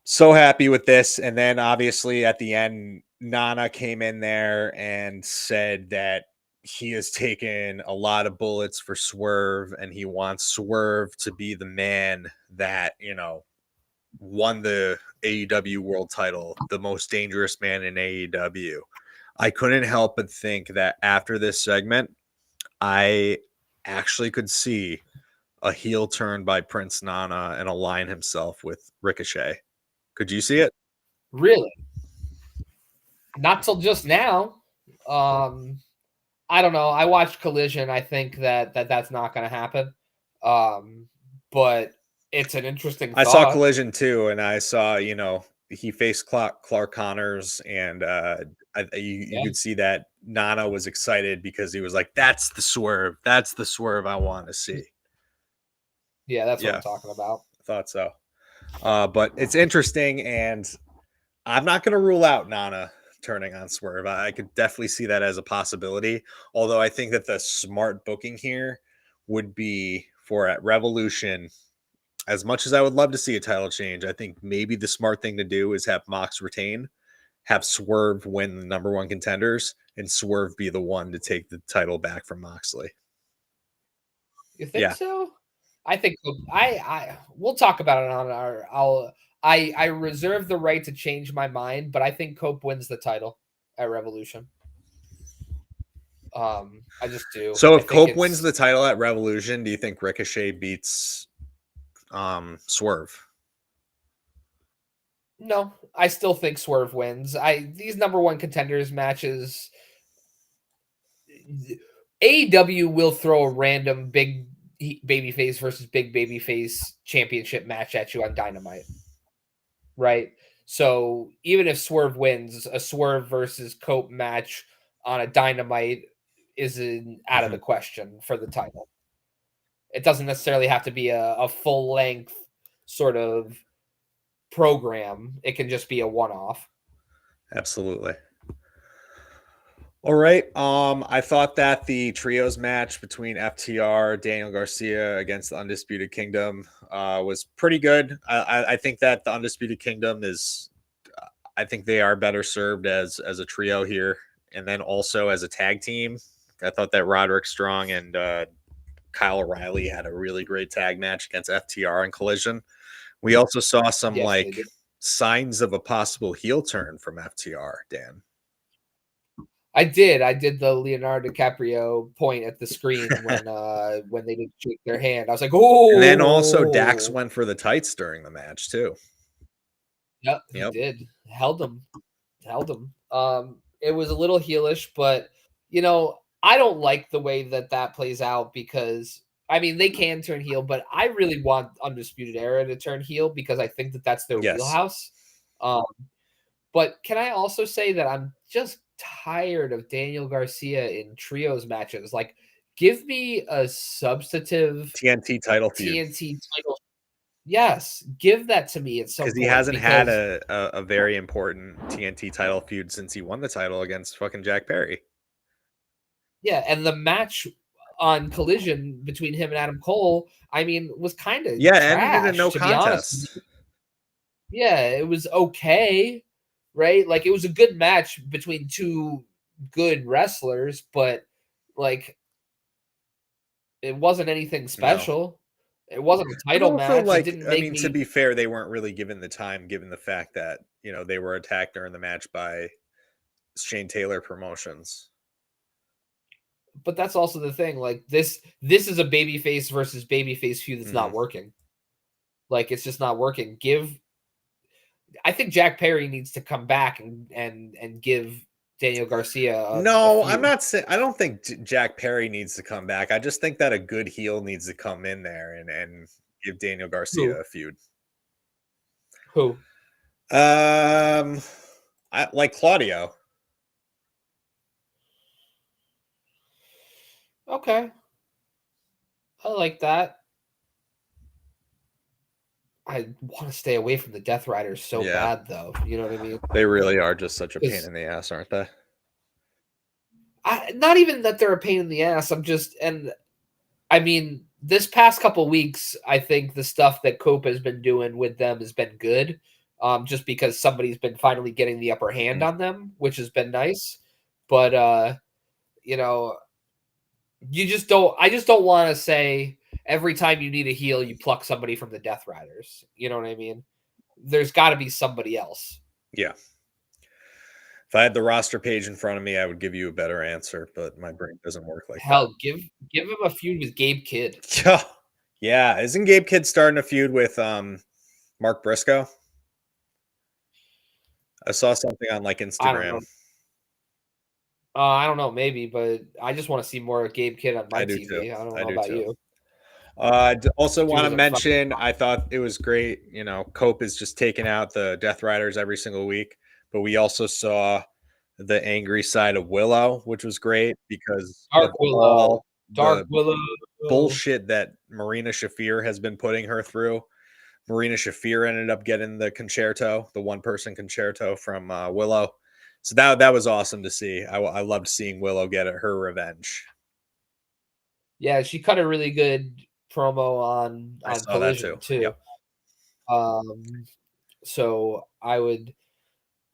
so happy with this. And then obviously at the end, Nana came in there and said that he has taken a lot of bullets for Swerve and he wants Swerve to be the man that, won the AEW world title, the most dangerous man in AEW. I couldn't help but think that after this segment, I actually could see a heel turn by Prince Nana and align himself with Ricochet. Could you see it? Really? Not till just now. I don't know. I watched Collision. I think that's not going to happen. Um, but it's an interesting I saw thought. Collision too, and I saw, he faced Clark Connors, and you Yeah, could see that Nana was excited because he was like, "That's the swerve. That's the swerve I want to see." yeah, that's what I'm Yeah, talking about. I thought so. But it's interesting, and I'm not going to rule out Nana turning on Swerve. I could definitely see that as a possibility. Although I think that the smart booking here would be for at Revolution. As much as I would love to see a title change, I think maybe the smart thing to do is have Mox retain, have Swerve win the number one contenders, and Swerve be the one to take the title back from Moxley. You think Yeah. so? I think I we'll talk about it on our. I reserve the right to change my mind, but I think Cope wins the title at Revolution. I just do. So I if think Cope wins it's the title at Revolution, do you think Ricochet beats Swerve? no. I still think Swerve wins. These number one contenders matches. AEW will throw a random big babyface versus big babyface championship match at you on Dynamite, right? So even if Swerve wins, a Swerve versus Cope match on a Dynamite isn't out of the Mhm. question for the title. It doesn't necessarily have to be a full length sort of program. It can just be a one off. Absolutely. All right. I thought that the trios match between FTR, Daniel Garcia against the Undisputed Kingdom was pretty good. I think that the Undisputed Kingdom is, I think they are better served as a trio here, and then also as a tag team. I thought that Roderick Strong and Kyle O'Reilly had a really great tag match against FTR in Collision. We also saw some Yes, they like did. signs of a possible heel turn from FTR, Dan. I did. I did the Leonardo DiCaprio point at the screen when they didn't shake their hand. I was like, And then also Dax oh, went for the tights during the match too. yep, he Yep. did. Held him. It was a little heelish, but I don't like the way that plays out because I mean they can turn heel, but I really want Undisputed Era to turn heel because I think that's their Yes. wheelhouse. Um, but can I also say that I'm just tired of Daniel Garcia in trios matches? Like, give me a substantive TNT title feud TNT title. Yes, give that to me at some because he point hasn't had because a very important TNT title feud since he won the title against fucking Jack Perry. yeah, and the match on Collision between him and Adam Cole, I mean, was kind of Yeah, ended in a trash no to be honest. contest. Yeah, it was okay, right? Like it was a good match between two good wrestlers, but like it wasn't anything No. special. It wasn't a But title also, match. It like, didn't I make mean, to me be fair, they weren't really given the time, given the fact that, they were attacked during the match by Shane Taylor Promotions. but that's also the thing. Like this is a babyface versus babyface feud that's Hmm. not working. Like it's just not working. I think Jack Perry needs to come back and give Daniel Garcia a No, I'm feud. not saying. I don't think Jack Perry needs to come back. I just think that a good heel needs to come in there and give Daniel Garcia Who? a feud. Who? Um, I like Claudio. Okay. I like that. I want to stay away from the Death Riders so Yeah, bad, though. You know what I mean? they really are just such a pain Because in the ass, aren't they? not even that they're a pain in the ass. And I mean, this past couple weeks, I think the stuff that Cope has been doing with them has been good. Just because somebody's been finally getting the upper hand Mhm. on them, which has been nice. But you know, I just don't want to say every time you need a heal, you pluck somebody from the Death Riders. You know what I mean? There's got to be somebody else. Yeah. If I had the roster page in front of me, I would give you a better answer, but my brain doesn't work like that. Hell, give him a feud with Gabe Kidd. Yeah. Yeah, isn't Gabe Kidd starting a feud with Mark Briscoe? I saw something on like I don't know. Instagram. I don't know, maybe, but I just want to see more of Gabe Kidd on I my do too. TV. I don't I know do about too. you. Also Dude want to is a fucking mention, I thought it was great. You know, Cope is just taking out the Death Riders every single week, but we also saw the angry side of Willow, which was great because Dark of Willow. all Dark the Willow. bullshit that Marina Shafir has been putting her through. Marina Shafir ended up getting the concerto, the one person concerto from Willow. So that was awesome to see. I loved seeing Willow get her revenge. Yeah, she cut a really good promo I on saw that too. Collision too. Yep. Um, so I would.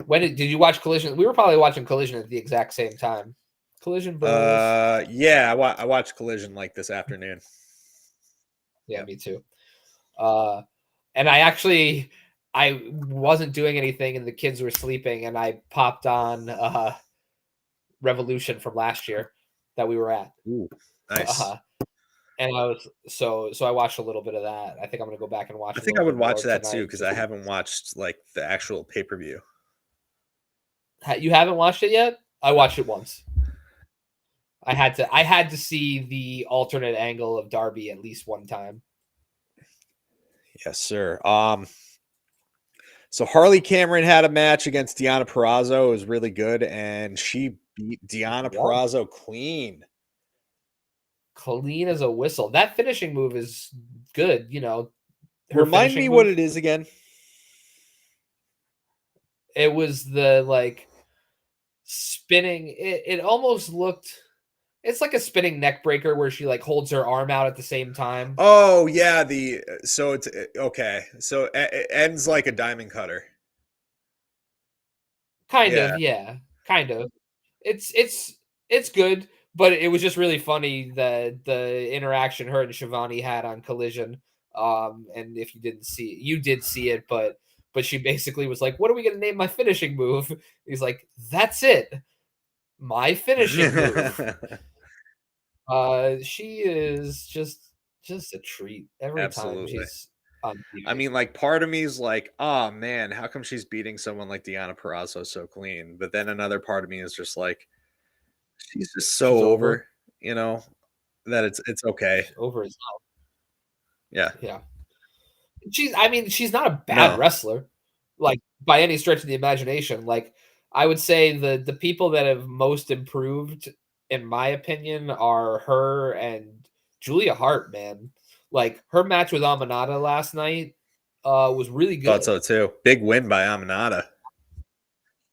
Did you watch Collision? We were probably watching Collision at the exact same time. Collision Bros. Yeah, I watched Collision like this afternoon. Yeah, Yep. me too. Uh, and I wasn't doing anything, and the kids were sleeping, and I popped on Revolution from last year that we were at. Ooh, nice. Uh, and I was so I watched a little bit of that. I think I'm gonna go back and I watch a think I little would bit watch more that too tonight. because I haven't watched like the actual pay per view. You haven't watched it yet? I No. watched it once. I had to see the alternate angle of Darby at least one time. Yes, sir. So Harley Cameron had a match against Deonna Purrazzo. It was really good, and she beat Deonna One. Purrazzo clean. Clean as a whistle. That finishing move is good, her Remind me finishing what move. it is again. It was the like spinning. It almost looked. It's like a spinning neck breaker where she like holds her arm out at the same time. Oh yeah, the so it's okay. So it ends like a diamond cutter. Kind Yeah. of, yeah, kind of. It's good, but it was just really funny the interaction her and Shivani had on Collision. And if you didn't see it, you did see it, but she basically was like, "What are we gonna name my finishing move?" He's like, "That's it, my finishing move." She is just a treat every time Absolutely. she's on I TV. mean, like, part of me is like, oh man, how come she's beating someone like Deonna Purrazzo so clean? But then another part of me is just like, she's just so She's over. over, you know, that it's okay. She's over as hell. Yeah. Yeah. I mean, she's not a bad No. wrestler, like, by any stretch of the imagination. Like, I would say the people that have most improved, in my opinion, are her and Julia Hart, man. Like, her match with Amanada last night, was really Thought good. so too. Big win by Aminata.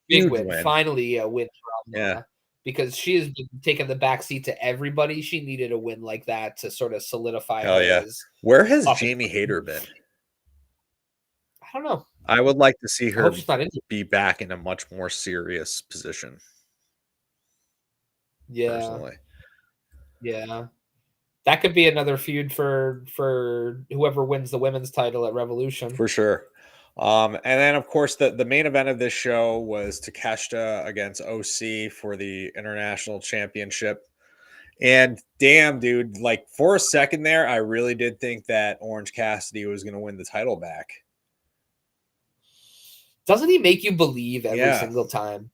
Big Huge win. win. Finally, a win for Yeah. Amanada because she has been taking the back seat to everybody. She needed a win like that to sort of solidify Hell her yeah. as Where has up and Jamie Hayter been? I don't know. I would like to see I hope her she's not injured. be back in a much more serious position, Yeah. personally. Yeah. That could be another feud for whoever wins the women's title at Revolution. For sure. And then of course the main event of this show was Takeshita against OC for the international championship. And damn, dude, like for a second there, I really did think that Orange Cassidy was going to win the title back. Doesn't he make you believe every Yeah. single time?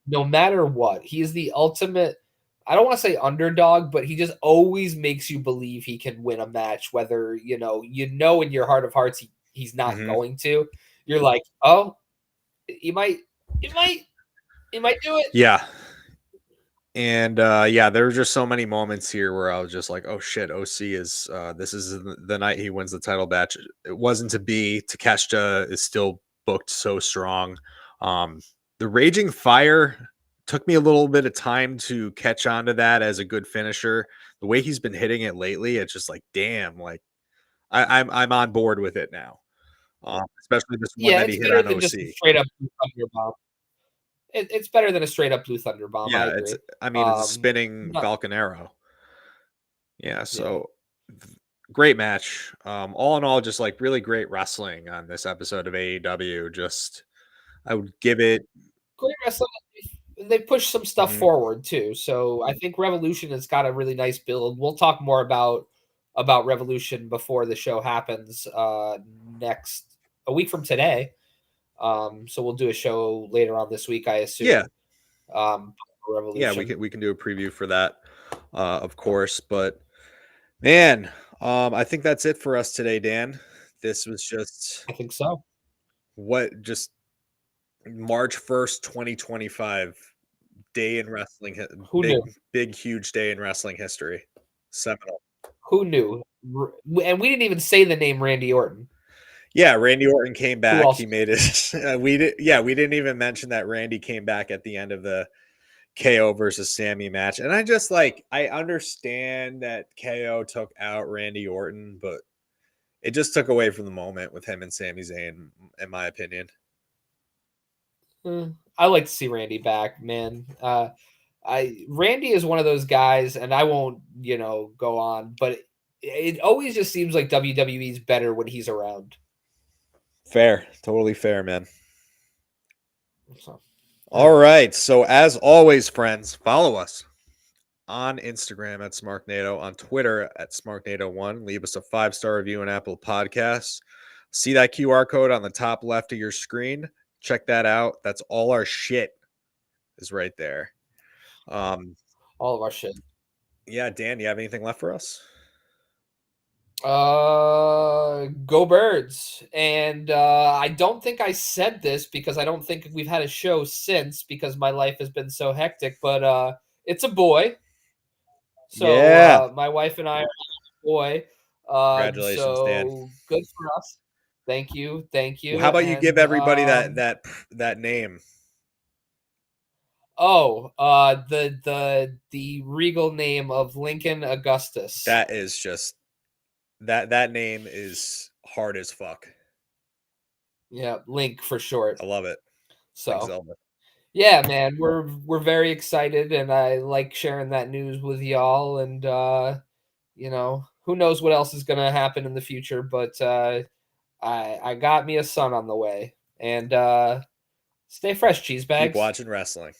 No matter what. He is the ultimate I don't want to say underdog, but he just always makes you believe he can win a match, whether you know in your heart of hearts he's not Hmm. going to. You're like, oh, he might, he might, he might do it. Yeah. And yeah, there were just so many moments here where I was just like, oh shit, OC is this is the night he wins the title match. It wasn't to be. Takeshita is still booked so strong. Um, the Raging Fire took me a little bit of time to catch on to that as a good finisher. The way he's been hitting it lately, it's just like, damn, like I'm on board with it now. Especially this one Yeah, that he it's hit better on than just a OC. straight up Blue Thunder Bomb. It's better than a straight up Blue Thunder Bomb. I Yeah, it's agree. I mean it's a spinning Not, Falcon Arrow. Yeah, yeah. so great match. All in all, just like really great wrestling on this episode of AEW. Just I would give it. Great wrestling. They pushed some stuff Mhm. forward too. So I think Revolution has got a really nice build. We'll talk more about about Revolution before the show happens next a week from today. So we'll do a show later on this week, I assume. Yeah. Revolution. Yeah, we can do a preview for that, of course. But man, I think that's it for us today, Dan. This was just I think so. just March 1st, 2025, day in wrestling, Who knew? big, huge day in wrestling history. Seminal. Who knew? And we didn't even say the name Randy Orton. Yeah, Randy Orton came back. else? He made it. We didn't even mention that Randy came back at the end of the KO versus Sammy match. And I understand that KO took out Randy Orton, but it just took away from the moment with him and Sami Zayn, in my opinion. I like to see Randy back, man. Randy is one of those guys, and I won't, go on, but it always just seems like WWE's better when he's around. Fair. Totally fair, man. So, all right. So as always, friends, follow us on Instagram at Smarknado, on Twitter at Smarknado1. Leave us a 5-star review on Apple Podcasts. See that QR code on the top left of your screen. Check that out. That's all our shit is right there. All of our shit. Yeah, Dan, you have anything left for us? Go Birds. And I don't think I said this because I don't think we've had a show since because my life has been so hectic, but it's a boy. So yeah. My wife and I are a boy. Congratulations, Dan. Good for us. Thank you. Well, how about you give everybody that name? Oh, the regal name of Lincoln Augustus. That is just that name is hard as fuck. Yeah, Link for short. I love it. So, yeah, man, we're very excited, and I like sharing that news with y'all. And who knows what else is gonna happen in the future, but I got me a son on the way, and stay fresh, cheese bags. Keep watching wrestling.